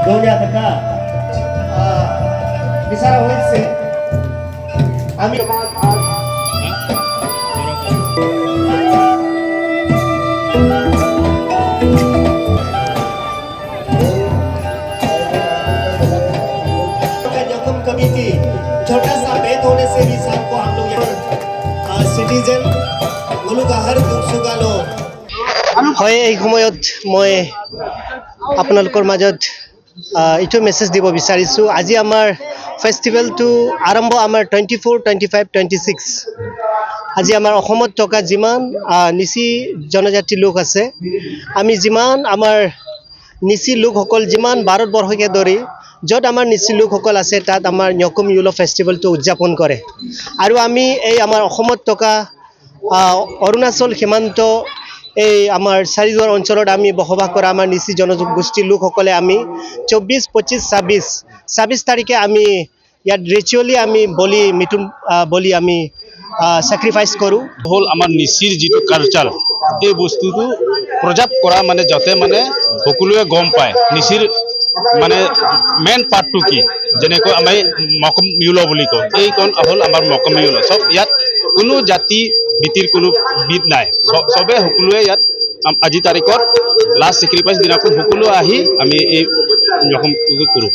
Donya Taka বিচারা হয়েছে আমি जख्म कमी थी छोटा सा भेद होने से भी सबको हम लोग यहाँ सिटीजन गुलुगाहर सुगालो হয় এই সময়ত মই আপোনালোকৰ মাজত ইটো মেছেজ দিব বিচাৰিছো আজি আমাৰ ফেষ্টিভেলটো আৰম্ভ আমাৰ 24 25 26 আজি আমাৰ অসমত থকা যিমান নিচি জনজাতি লোক আছে আমি যিমান আমাৰ নিচি লোকসকল যিমান ভাৰতবৰ্ষকে ধৰি য'ত আমাৰ নিচি লোকসকল আছে তাত আমাৰ ন্যকুম ইউলো ফেষ্টিভেলটো উদযাপন কৰে আৰু আমি এই আমাৰ অসমত থকা অৰুণাচল সীমান্ত এই আমাৰ চাৰিদুৱাৰ অঞ্চলত আমি বসবাস কৰা আমাৰ নিচি জনগোষ্ঠীৰ লোকসকলে আমি 24 25 26 তাৰিখে আমি ইয়াত ৰিচুৱেলি আমি বলি আমি স্যাক্ৰিফাইস কৰো হল আমাৰ নিচিৰ যিটো কালচাৰ এই বস্তুটো প্ৰজাপ কৰা মানে যাতে মানে সকলোৱে গম পায় নিচিৰ মানে মেইন পাৰ্টটো কি যেনেকৈ আমি মকম ইউলো বুলি কওঁ এইখন হল আমাৰ মকম ইউলো সব ইয়াত কোনো জাতি বিতিৰ কোনো বিদ নাই সবে সকলোৱে ইয়াত আজি তাৰিখত লাষ্ট স্যাক্ৰিফাইস দিনাখন সকলো আহি আমি এই ৰকম কৰোঁ